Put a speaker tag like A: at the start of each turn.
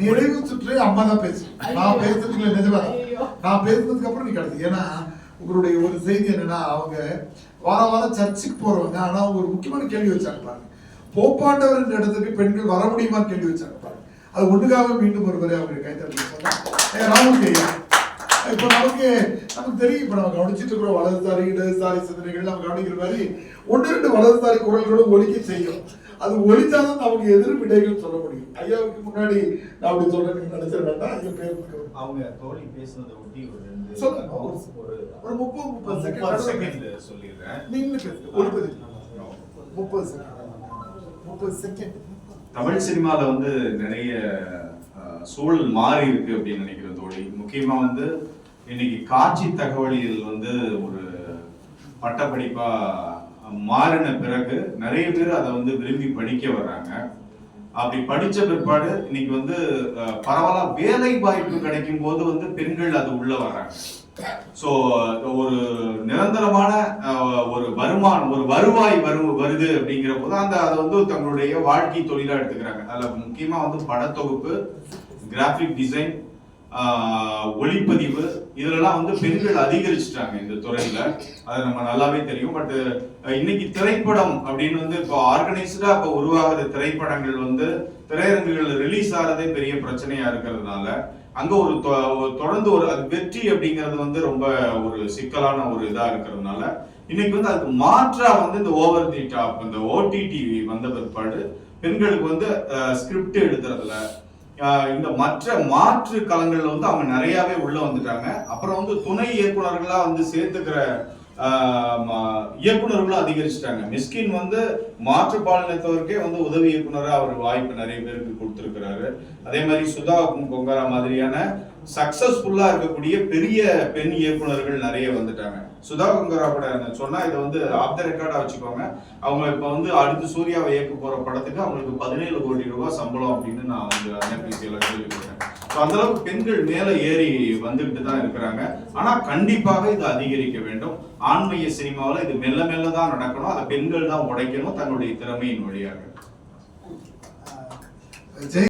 A: நிறைவு சுற்று அம்மா தான் பேசும். நான் பேசுறதுல நிஜமா நான் பேசுனதுக்கு அப்புறம் நீ கிடையாது. ஏன்னா உங்களுடைய ஒரு செய்தி என்னன்னா, அவங்க வாரம் சர்ச்சுக்கு போறவங்க, ஆனா ஒரு முக்கியமான கேள்வி வச்சாங்க பாருங்க. போப்பாண்டவர் இடத்துக்கு பெண்கள் வர முடியுமான்னு கேள்வி வச்சாங்க பாருங்க. அது ஒண்ணுக்காக மீண்டும் ஒரு முறை அவங்க கைத்தறி ராமுக்கு ஐயா. இப்ப நமக்கு தெரியும், இப்ப நம்ம கவனிச்சுட்டு இருக்கிறோம் வலதுசாரி இடதுசாரி சிந்தனைகள் நம்ம கவனிக்கிற மாதிரி 1-2 வலதுசாரி குரல்களும் ஒலிக்க செய்யும். அது ஒலிச்சாதான் நமக்கு எதிர் விடைகள் சொல்ல முடியும். ஐயாவுக்கு முன்னாடி நான் அப்படி சொல்றேன் நினைச்சிட வேண்டாம். ஐயா பேருக்கு
B: அவங்க தோழி பேசுனதை ஒட்டி ஒரு
A: 30 செகண்ட்
B: சொல்லிடுறேன்.
A: நீங்க பேசுங்க. 30 செகண்ட்.
C: தமிழ் சினிமால வந்து நிறைய சூழல் மாறி இருக்கு அப்படின்னு நினைக்கிற தோழி. முக்கியமா வந்து இன்னைக்கு காட்சி தகவலியல் வந்து ஒரு பட்டப்படிப்பா மாறின பிறகு நிறைய பேர் அதை வந்து விரும்பி படிக்க வர்றாங்க. அப்படி படிச்ச பிற்பாடு இன்னைக்கு வந்து பரவலா வேலை வாய்ப்பு கிடைக்கும் போது வந்து பெண்கள் அது உள்ள வர்றாங்க. சோ ஒரு நிரந்தரமான ஒரு வருமானம், ஒரு வருவாய் வருது அப்படிங்கிற போது அதை வந்து தங்களுடைய வாழ்க்கை தொழிலா எடுத்துக்கிறாங்க. அதுல முக்கியமா வந்து படத்தொகுப்பு, கிராபிக் டிசைன், ஒளிப்பதிவு, இதெல்லாம் வந்து பெண்கள் அதிகரிச்சுட்டாங்க இந்த துறையில. அது நம்ம நல்லாவே தெரியும். பட் இன்னைக்கு திரைப்படம் அப்படின்னு வந்து இப்போ ஆர்கனைஸ்டா இப்போ உருவாகிற திரைப்படங்கள் வந்து திரையரங்குகள் ரிலீஸ் ஆகிறதே பெரிய பிரச்சனையா இருக்கிறதுனால அங்க ஒரு தொடர்ந்து ஒரு அது வெற்றி அப்படிங்கிறது வந்து ரொம்ப ஒரு சிக்கலான ஒரு இதா இருக்கிறதுனால இன்னைக்கு வந்து அதுக்கு மாற்றா வந்து இந்த ஓவர் தி டாப், இந்த OTT வந்த பிற்பாடு பெண்களுக்கு வந்து ஸ்கிரிப்ட் எழுதுறதுல இந்த மற்ற மாற்று களங்கள்ல வந்து அவங்க நிறையவே உள்ள வந்துட்டாங்க. அப்புறம் வந்து துணை இயக்குனர்களா வந்து சேர்த்துக்கிற இயக்குனர்களும் அதிகரிச்சுட்டாங்க. மிஸ்கின் வந்து மாற்று பாலினத்தவருக்கே வந்து உதவி இயக்குனரா அவர் வாய்ப்பு நிறைய பேருக்கு கொடுத்திருக்கிறாரு. அதே மாதிரி சுதா கொங்கரா மாதிரியான சக்சஸ்ஃபுல்லா இருக்கக்கூடிய பெரிய பெண் இயக்குனர்கள் நிறைய வந்துட்டாங்க. சுதா கொங்கரா கூட சொன்னா இதை வந்து ஆஃப் த ரெக்கார்டா வச்சுக்கோங்க. அவங்க இப்ப வந்து அடுத்து சூர்யாவை இயக்க போற படத்துக்கு அவங்களுக்கு 17 கோடி ரூபாய் சம்பளம் அப்படின்னு நான் வந்து NPCல கேள்விப்பட்டேன். அந்த அளவுக்கு பெண்கள் மேல ஏறி வந்துகிட்டு தான் இருக்கிறாங்க. ஆனா கண்டிப்பாக இது அதிகரிக்க வேண்டும். ஆண்மைய சினிமாவில் இது மெல்ல மெல்ல தான் நடக்கணும். அதை பெண்கள் தான் உடைக்கணும் தன்னுடைய திறமையின் வழியாக.